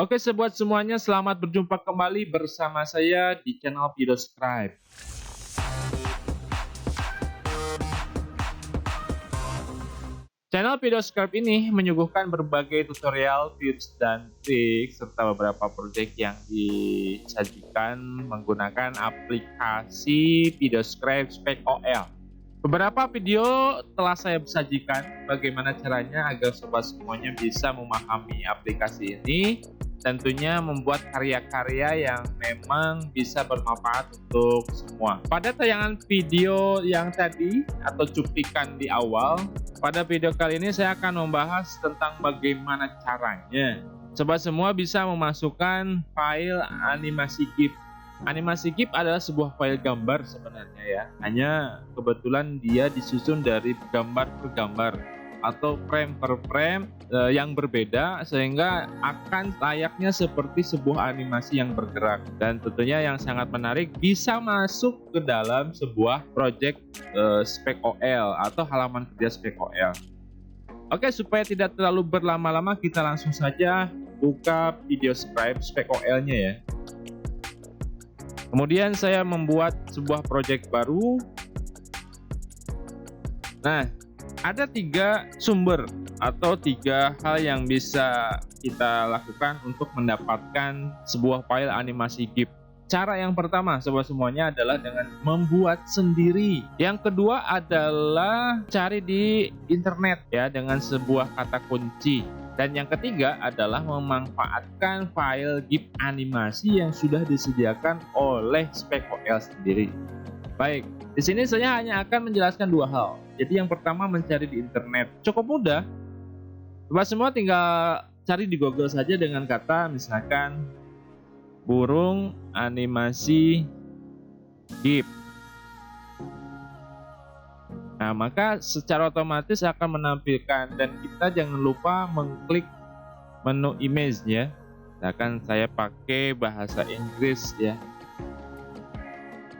Oke, sobat semuanya, selamat berjumpa kembali bersama saya di channel Pidoscribe. Channel Pidoscribe ini menyuguhkan berbagai tutorial, tips, dan trik serta beberapa proyek yang disajikan menggunakan aplikasi Pidoscribe Spec OL. Beberapa video telah saya sajikan bagaimana caranya agar sobat semuanya bisa memahami aplikasi ini, tentunya membuat karya-karya yang memang bisa bermanfaat untuk semua. Pada tayangan video yang tadi atau cuplikan di awal, pada video kali ini saya akan membahas tentang bagaimana caranya sobat semua bisa memasukkan file animasi GIF. Animasi GIF adalah sebuah file gambar sebenarnya ya, hanya kebetulan dia disusun dari gambar per gambar atau frame per frame yang berbeda, sehingga akan layaknya seperti sebuah animasi yang bergerak. Dan tentunya yang sangat menarik, bisa masuk ke dalam sebuah project Spec OL atau halaman kerja Spec OL. Oke, supaya tidak terlalu berlama-lama, kita langsung saja buka Pidoscribe Spec OL-nya ya. Kemudian saya membuat sebuah project baru. Nah, ada 3 sumber atau 3 hal yang bisa kita lakukan untuk mendapatkan sebuah file animasi GIF. Cara yang pertama sobat semuanya adalah dengan membuat sendiri. Yang kedua adalah cari di internet ya dengan sebuah kata kunci. Dan yang ketiga adalah memanfaatkan file GIF animasi yang sudah disediakan oleh Spec OL sendiri. Baik, di sini saya hanya akan menjelaskan 2 hal. Jadi yang pertama mencari di internet. Cukup mudah. Sobat semua tinggal cari di Google saja dengan kata misalkan burung animasi GIF. Nah, maka secara otomatis akan menampilkan, dan kita jangan lupa mengklik menu image ya. Misalkan saya pakai bahasa Inggris ya.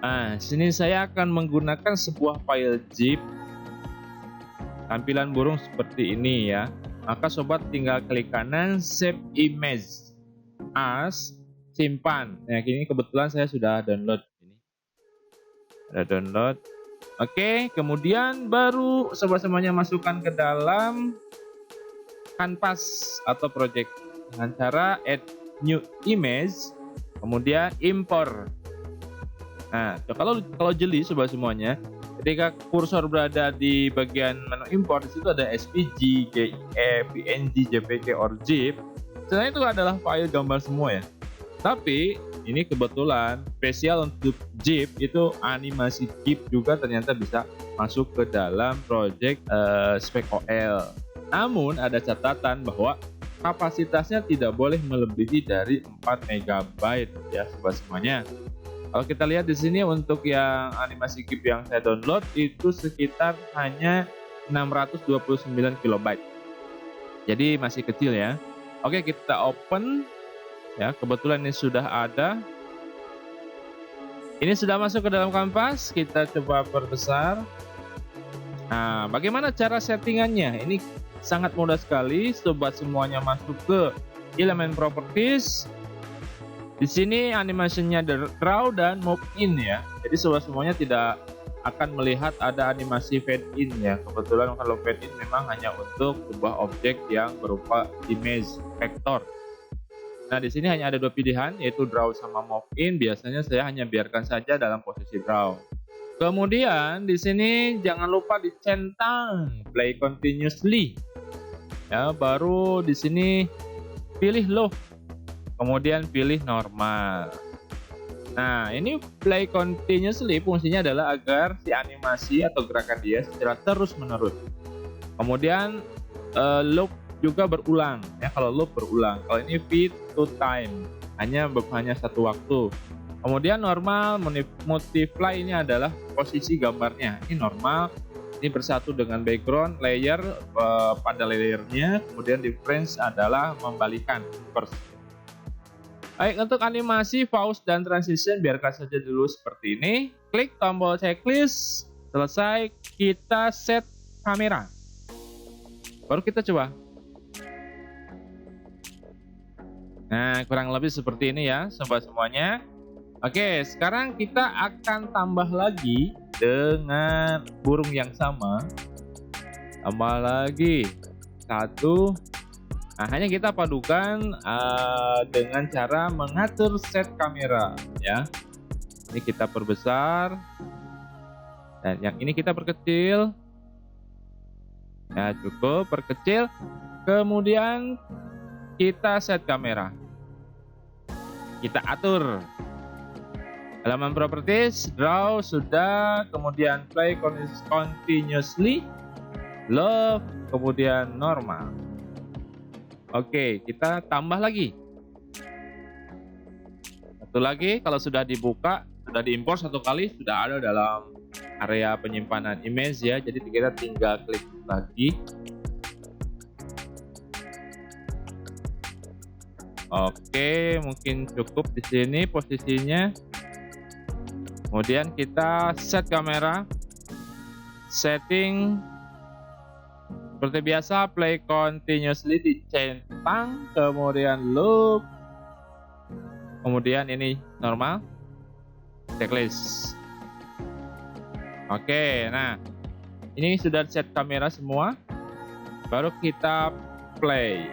Nah, sini saya akan menggunakan sebuah file zip. Tampilan burung seperti ini ya. Maka sobat tinggal klik kanan, save image as, simpan. Nah, ini kebetulan saya sudah download ini. Ada download. Oke, kemudian baru sobat semuanya masukkan ke dalam kanvas atau project dengan cara add new image, kemudian import. Nah, kalau jeli sobat semuanya, ketika kursor berada di bagian menu import, di situ ada SVG, GIF, PNG, JPG, or ZIP. Sebenarnya itu adalah file gambar semua ya. Tapi ini kebetulan spesial untuk ZIP, itu animasi GIF juga ternyata bisa masuk ke dalam project Spec OL. Namun ada catatan bahwa kapasitasnya tidak boleh melebihi dari 4 MB ya sobat semuanya. Kalau kita lihat di sini untuk yang animasi GIF yang saya download itu sekitar hanya 629 KB. Jadi masih kecil ya. Oke, kita open ya, kebetulan ini sudah ada. Ini sudah masuk ke dalam kanvas, kita coba perbesar. Nah, bagaimana cara settingannya? Ini sangat mudah sekali, sobat semuanya masuk ke elemen properties. Di sini animasinya draw dan move in ya. Jadi sobat semuanya tidak akan melihat ada animasi fade in ya. Kebetulan kalau fade in memang hanya untuk sebuah objek yang berupa image vektor. Nah, di sini hanya ada 2 pilihan, yaitu draw sama move in. Biasanya saya hanya biarkan saja dalam posisi draw. Kemudian di sini jangan lupa dicentang play continuously. Ya, baru di sini pilih low, kemudian pilih normal. Nah, ini play continuously fungsinya adalah agar si animasi atau gerakan dia secara terus-menerus. Kemudian loop juga berulang ya, kalau loop berulang. Kalau ini feed to time, hanya satu waktu. Kemudian normal multiply, ini adalah posisi gambarnya. Ini normal, ini bersatu dengan background layer pada layernya. Kemudian difference adalah membalikan first. Baik, untuk animasi pause dan transition biarkan saja dulu seperti ini. Klik tombol checklist, selesai, kita set kamera. Baru kita coba. Nah, kurang lebih seperti ini ya sobat semuanya. Oke, sekarang kita akan tambah lagi dengan burung yang sama. Tambah lagi satu. Nah, hanya kita padukan dengan cara mengatur set kamera ya. Ini kita perbesar dan yang ini kita perkecil. Ya, cukup perkecil. Kemudian kita set kamera. Kita atur. Halaman properties, draw sudah, kemudian play continuously, love, kemudian normal. Oke, kita tambah lagi. Satu lagi, kalau sudah dibuka, sudah diimpor satu kali, sudah ada dalam area penyimpanan image ya. Jadi kita tinggal klik lagi. Oke, mungkin cukup di sini posisinya. Kemudian kita set kamera, setting seperti biasa, play continuously dicentang, kemudian loop, kemudian ini normal, checklist. Oke, nah ini sudah set kamera semua, baru kita play.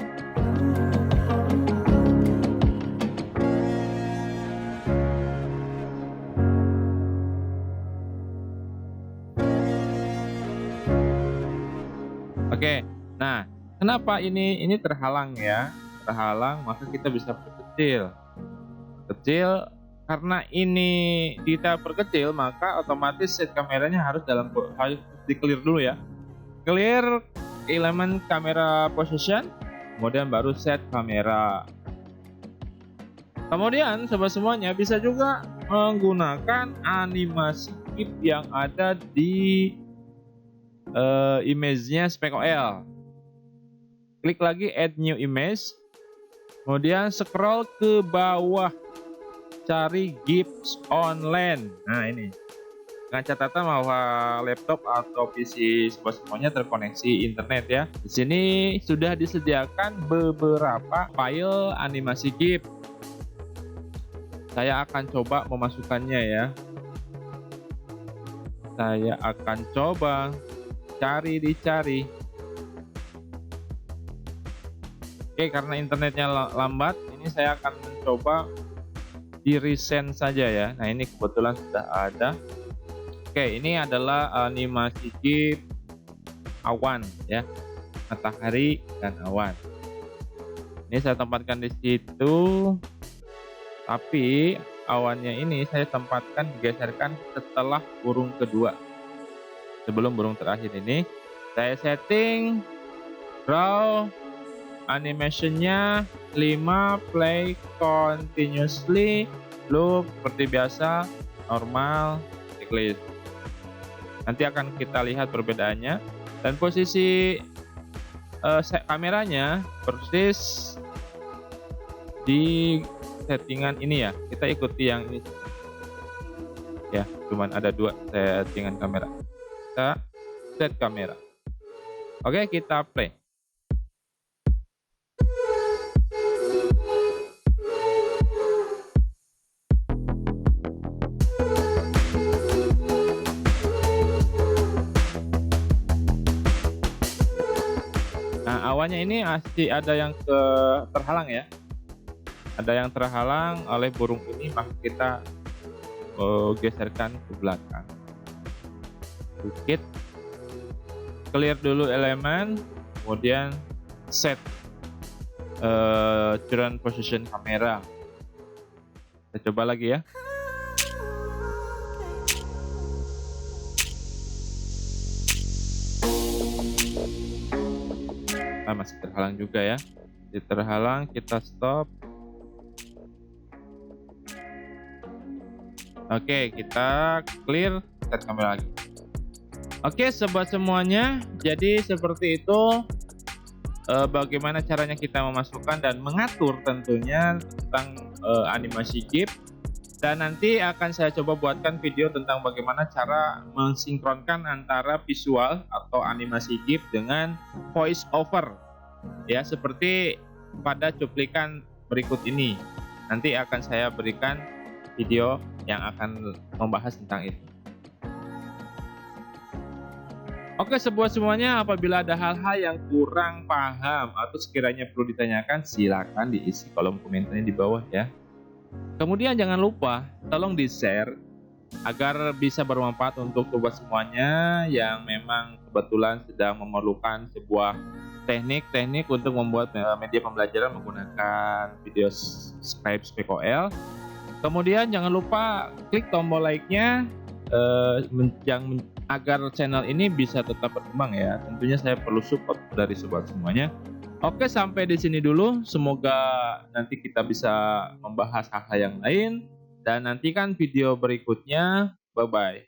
Oke, nah kenapa ini terhalang ya? Terhalang, maka kita bisa perkecil. Kecil, karena ini kita perkecil, maka otomatis set kameranya harus di clear dulu ya. Clear elemen kamera position, kemudian baru set kamera. Kemudian sobat semuanya bisa juga menggunakan animasi GIF yang ada di image-nya SpecOL. Klik lagi add new image, kemudian scroll ke bawah, cari GIFs online. Nah ini, dengan catatan bahwa laptop atau PC sobat semuanya terkoneksi internet ya. Di sini sudah disediakan beberapa file animasi GIF. Saya akan coba memasukkannya ya. Saya akan coba dicari. Oke, karena internetnya lambat, ini saya akan mencoba di resend saja ya. Nah ini kebetulan sudah ada. Oke, ini adalah animasi GIF awan ya, matahari dan awan. Ini saya tempatkan di situ, tapi awannya ini saya tempatkan digeserkan setelah burung kedua. Sebelum burung terakhir ini, saya setting draw animationnya 5, play continuously, loop seperti biasa, normal, checklist. Nanti akan kita lihat perbedaannya, dan posisi kameranya persis di settingan ini ya. Kita ikuti yang ini ya, cuman ada 2 settingan kamera. Kita set kamera. Oke, kita play. Nah, awannya ini masih ada yang terhalang ya. Ada yang terhalang oleh burung ini, maka kita geserkan ke belakang. Sedikit, clear dulu elemen, kemudian set current position kamera. Kita coba lagi ya. Nah, masih terhalang juga ya. Terhalang, kita stop. Oke, kita clear, set kamera lagi. Oke sobat semuanya, jadi seperti itu bagaimana caranya kita memasukkan dan mengatur tentunya tentang animasi GIF. Dan nanti akan saya coba buatkan video tentang bagaimana cara mensinkronkan antara visual atau animasi GIF dengan voice over ya, seperti pada cuplikan berikut ini. Nanti akan saya berikan video yang akan membahas tentang itu. Oke, semuanya, apabila ada hal-hal yang kurang paham atau sekiranya perlu ditanyakan, silakan diisi kolom komentarnya di bawah ya. Kemudian jangan lupa tolong di-share agar bisa bermanfaat untuk sobat semuanya yang memang kebetulan sedang memerlukan sebuah teknik untuk membuat media pembelajaran menggunakan video Skype SpeakOL. Kemudian jangan lupa klik tombol like-nya agar channel ini bisa tetap berkembang ya. Tentunya saya perlu support dari sobat semuanya. Oke, sampai di sini dulu. Semoga nanti kita bisa membahas hal-hal yang lain dan nantikan video berikutnya. Bye bye.